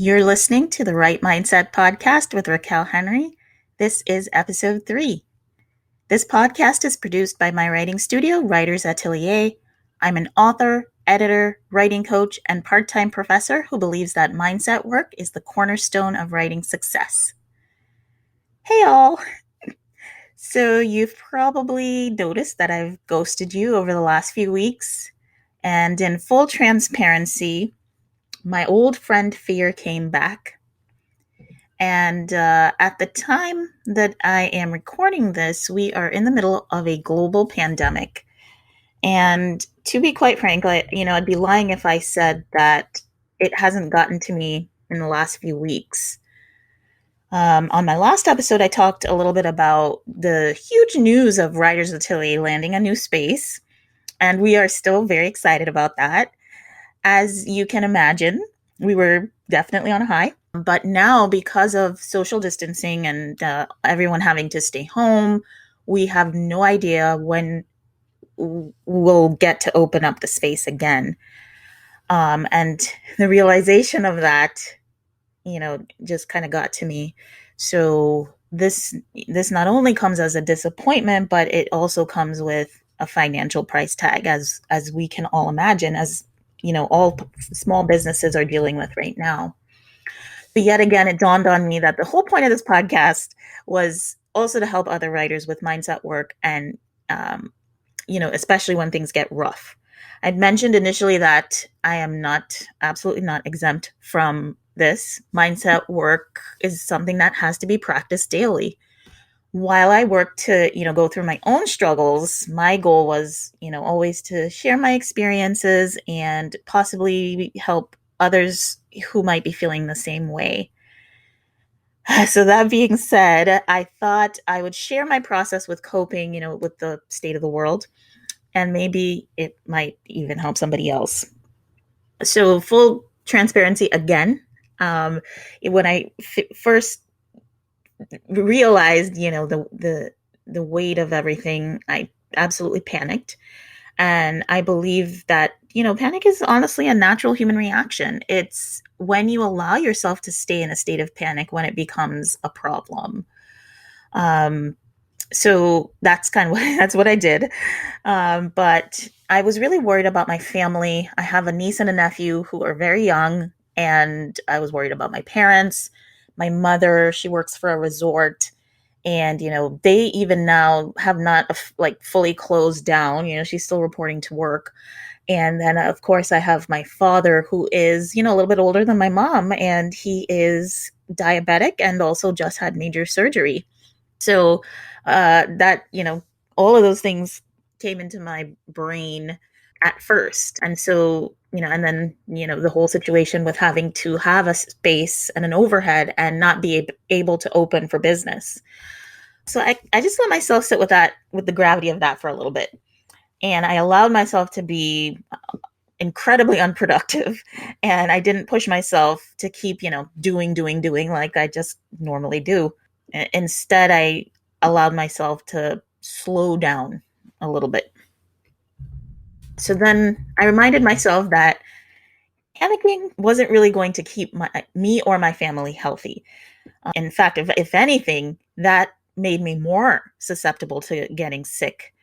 You're listening to the Right Mindset podcast with Racquel Henry. This is episode 3. This podcast is produced by my writing studio, Writers Atelier. I'm an author, editor, writing coach, and part-time professor who believes that mindset work is the cornerstone of writing success. Hey all! So you've probably noticed that I've ghosted you over the last few weeks. And in full transparency, my old friend Fear came back. And at the time that I am recording this, we are in the middle of a global pandemic. And to be quite frank, I'd be lying if I said that it hasn't gotten to me in the last few weeks. On my last episode, I talked a little bit about the huge news of Writers Atelier landing a new space. And we are still very excited about that. As you can imagine, we were definitely on a high. But now, because of social distancing and everyone having to stay home, we have no idea when we'll get to open up the space again. And the realization of that, just kind of got to me. So this not only comes as a disappointment, but it also comes with a financial price tag, as we can all imagine, as all small businesses are dealing with right now. But yet again, it dawned on me that the whole point of this podcast was also to help other writers with mindset work and, especially when things get rough. I'd mentioned initially that I am absolutely not exempt from this. Mindset work is something that has to be practiced daily. While I work to, go through my own struggles, my goal was, always to share my experiences and possibly help others who might be feeling the same way. So that being said, I thought I would share my process with coping, with the state of the world, and maybe it might even help somebody else. So full transparency again, when I first realized, the weight of everything, I absolutely panicked. And I believe that, panic is honestly a natural human reaction. It's when you allow yourself to stay in a state of panic when it becomes a problem. So that's that's what I did. But I was really worried about my family. I have a niece and a nephew who are very young, and I was worried about my parents. My mother, she works for a resort. And, they even now have not fully closed down. She's still reporting to work. And then, of course, I have my father who is, a little bit older than my mom, and he is diabetic and also just had major surgery. So that, all of those things came into my brain at first. And so, and then, the whole situation with having to have a space and an overhead and not be able to open for business. So I just let myself sit with the gravity of that for a little bit. And I allowed myself to be incredibly unproductive. And I didn't push myself to keep, doing like I just normally do. Instead, I allowed myself to slow down a little bit. So then I reminded myself that panicking wasn't really going to keep me or my family healthy. In fact, if anything, that made me more susceptible to getting sick.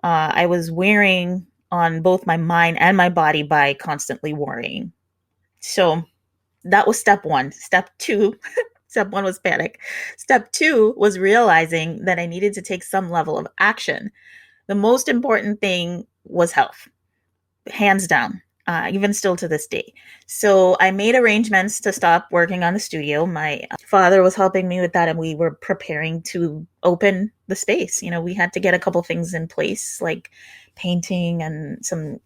I was wearing on both my mind and my body by constantly worrying. So that was step 1. Step 2, step 1 was panic. Step 2 was realizing that I needed to take some level of action. The most important thing was health, hands down. Even still to this day. So I made arrangements to stop working on the studio. My father was helping me with that, and we were preparing to open the space. We had to get a couple things in place, like painting and some,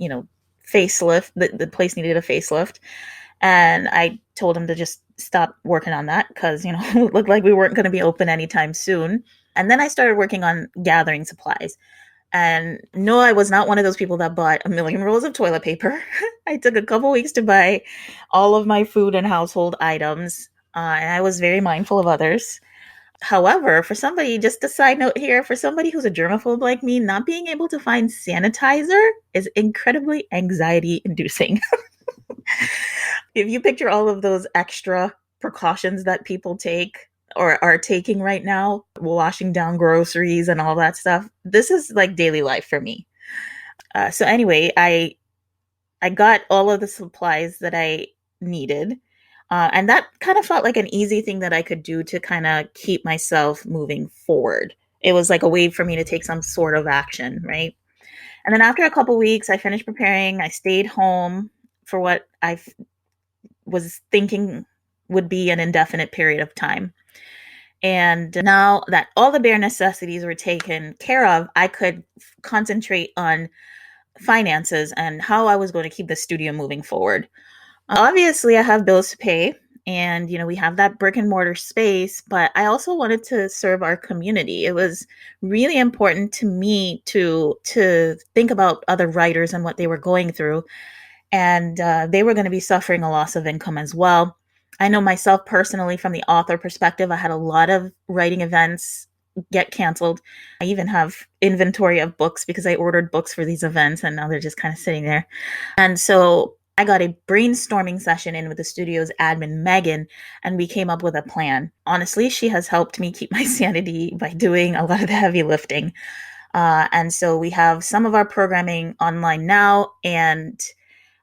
facelift. The place needed a facelift. And I told him to just stop working on that because, it looked like we weren't going to be open anytime soon. And then I started working on gathering supplies. And no, I was not one of those people that bought a million rolls of toilet paper. I took a couple weeks to buy all of my food and household items, and I was very mindful of others. However, just a side note here, for somebody who's a germaphobe like me, not being able to find sanitizer is incredibly anxiety-inducing. If you picture all of those extra precautions that people take or are taking right now, washing down groceries and all that stuff. This is like daily life for me. So anyway, I got all of the supplies that I needed. And that kind of felt like an easy thing that I could do to kind of keep myself moving forward. It was like a way for me to take some sort of action, right? And then after a couple weeks, I finished preparing. I stayed home for what was thinking would be an indefinite period of time. And now that all the bare necessities were taken care of, I could concentrate on finances and how I was going to keep the studio moving forward. Obviously, I have bills to pay, and we have that brick and mortar space, but I also wanted to serve our community. It was really important to me to think about other writers and what they were going through, and they were going to be suffering a loss of income as well. I know myself personally, from the author perspective, I had a lot of writing events get canceled. I even have inventory of books because I ordered books for these events, and now they're just kind of sitting there. And so I got a brainstorming session in with the studio's admin, Megan, and we came up with a plan. Honestly, she has helped me keep my sanity by doing a lot of the heavy lifting. And so we have some of our programming online now, and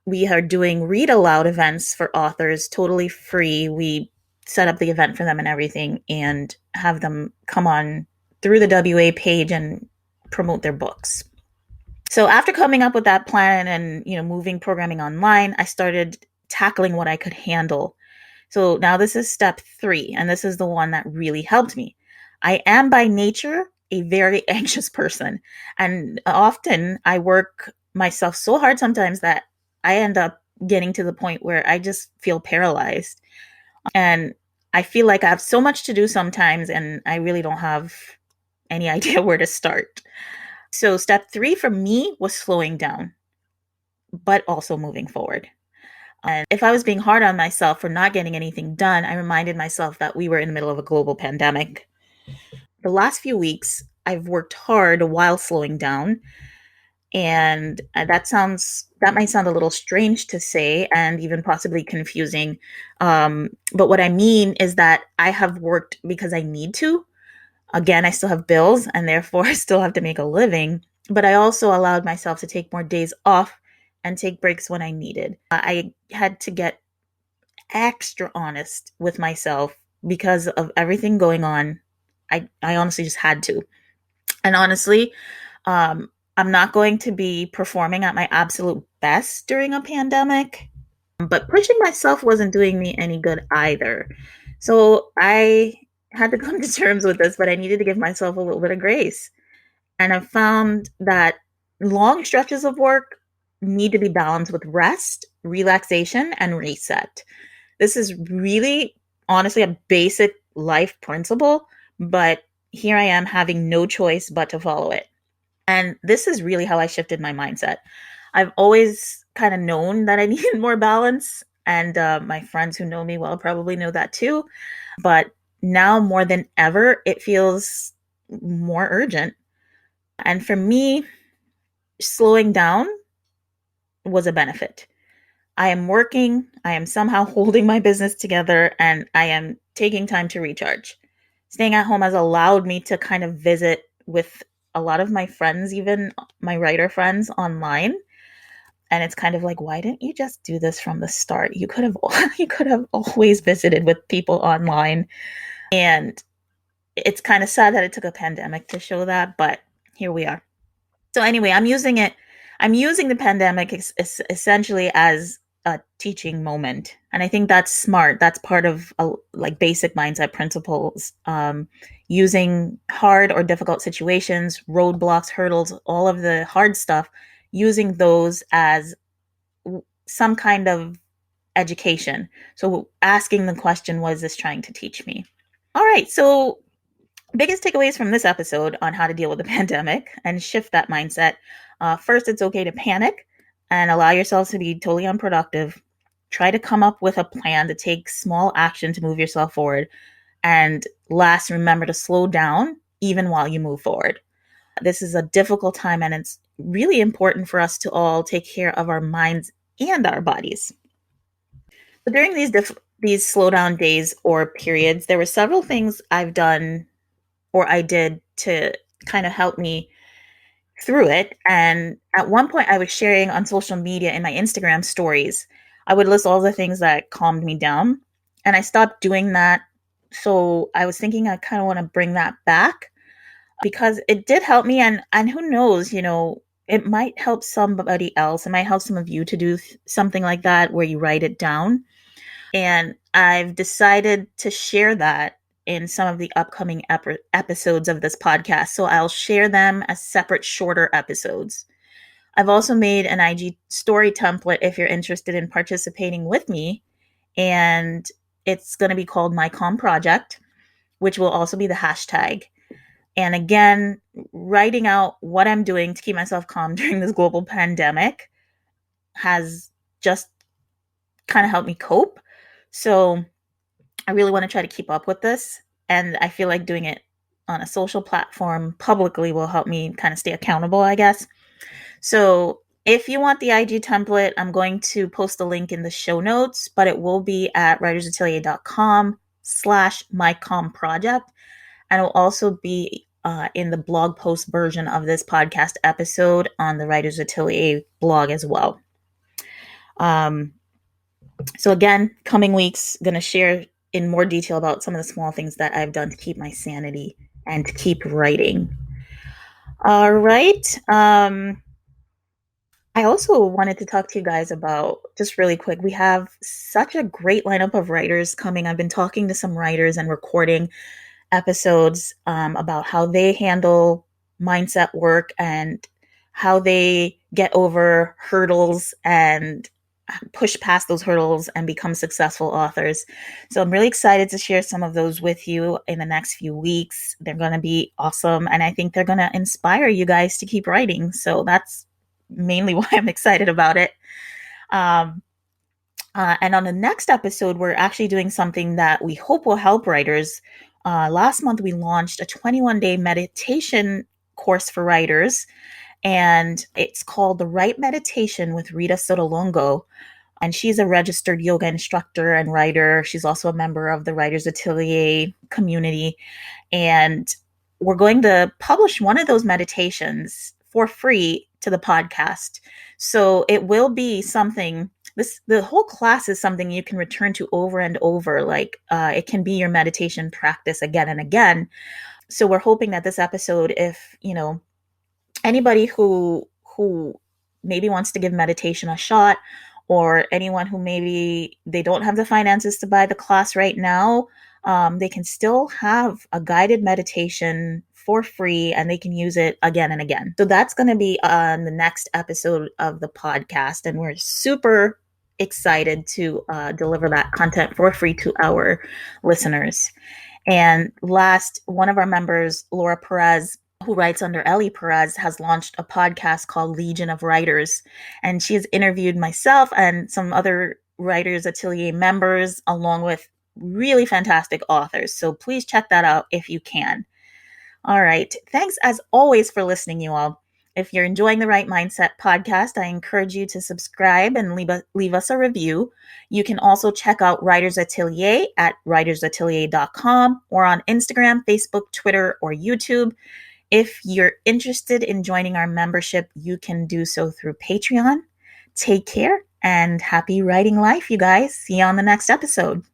we are doing read aloud events for authors totally free. We set up the event for them and everything and have them come on through the WA page and promote their books. So after coming up with that plan and moving programming online, I started tackling what I could handle. So now this is step 3, and this is the one that really helped me. I am by nature a very anxious person, and often I work myself so hard sometimes that I end up getting to the point where I just feel paralyzed. And I feel like I have so much to do sometimes, and I really don't have any idea where to start. So step 3 for me was slowing down, but also moving forward. And if I was being hard on myself for not getting anything done, I reminded myself that we were in the middle of a global pandemic. The last few weeks, I've worked hard while slowing down. And that might sound a little strange to say and even possibly confusing. But what I mean is that I have worked because I need to. Again, I still have bills and therefore I still have to make a living. But I also allowed myself to take more days off and take breaks when I needed. I had to get extra honest with myself because of everything going on. I honestly just had to. And honestly, I'm not going to be performing at my absolute best during a pandemic, but pushing myself wasn't doing me any good either. So I had to come to terms with this, but I needed to give myself a little bit of grace. And I found that long stretches of work need to be balanced with rest, relaxation, and reset. This is really, honestly, a basic life principle, but here I am having no choice but to follow it. And this is really how I shifted my mindset. I've always kind of known that I needed more balance, and my friends who know me well probably know that too. But now more than ever, it feels more urgent. And for me, slowing down was a benefit. I am working, I am somehow holding my business together, and I am taking time to recharge. Staying at home has allowed me to kind of visit with a lot of my friends, even my writer friends online. And it's kind of like, why didn't you just do this from the start? You could have you could have always visited with people online. And it's kind of sad that it took a pandemic to show that, but here we are. So anyway, I'm using the pandemic essentially as a teaching moment. And I think that's smart. That's part of like basic mindset principles. Using hard or difficult situations, roadblocks, hurdles, all of the hard stuff, using those as some kind of education. So asking the question, what is this trying to teach me? All right. So biggest takeaways from this episode on how to deal with the pandemic and shift that mindset. First, it's okay to panic and allow yourself to be totally unproductive. Try to come up with a plan to take small action to move yourself forward. And last, remember to slow down even while you move forward. This is a difficult time, and it's really important for us to all take care of our minds and our bodies. So during these these slowdown days or periods, there were several things I've done or I did to kind of help me through it. And at one point, I was sharing on social media in my Instagram stories, I would list all the things that calmed me down. And I stopped doing that. So I was thinking I kind of want to bring that back because it did help me. And who knows, it might help somebody else. It might help some of you to do something like that where you write it down. And I've decided to share that in some of the upcoming episodes of this podcast. So I'll share them as separate, shorter episodes. I've also made an IG story template if you're interested in participating with me. And it's going to be called My Calm Project, which will also be the hashtag. And again, writing out what I'm doing to keep myself calm during this global pandemic has just kind of helped me cope. So I really want to try to keep up with this. And I feel like doing it on a social platform publicly will help me kind of stay accountable, I guess. So if you want the IG template, I'm going to post a link in the show notes, but it will be at writersatelier.com/mycalmproject. And it will also be in the blog post version of this podcast episode on the Writers Atelier blog as well. So again, coming weeks, going to share in more detail about some of the small things that I've done to keep my sanity and to keep writing. All right. I also wanted to talk to you guys about, just really quick, we have such a great lineup of writers coming. I've been talking to some writers and recording episodes about how they handle mindset work and how they get over hurdles and push past those hurdles and become successful authors. So I'm really excited to share some of those with you in the next few weeks. They're going to be awesome. And I think they're going to inspire you guys to keep writing. So that's mainly why I'm excited about it. And on the next episode, we're actually doing something that we hope will help writers. Last month, we launched a 21-day meditation course for writers, and it's called The Right Meditation with Rita Sotolongo. And she's a registered yoga instructor and writer. She's also a member of the Writers Atelier community. And we're going to publish one of those meditations for free to the podcast. So it will be something, the whole class is something you can return to over and over. Like it can be your meditation practice again and again. So we're hoping that this episode, if, anybody who maybe wants to give meditation a shot, or anyone who maybe they don't have the finances to buy the class right now, they can still have a guided meditation for free and they can use it again and again. So that's going to be on the next episode of the podcast. And we're super excited to deliver that content for free to our listeners. And last, one of our members, Laura Perez, who writes under Ellie Perez, has launched a podcast called Legion of Writers. And she has interviewed myself and some other Writers Atelier members, along with really fantastic authors. So please check that out if you can. All right. Thanks as always for listening, you all. If you're enjoying the Right Mindset podcast, I encourage you to subscribe and leave us a review. You can also check out Writers Atelier at writersatelier.com or on Instagram, Facebook, Twitter, or YouTube. If you're interested in joining our membership, you can do so through Patreon. Take care and happy writing life, you guys. See you on the next episode.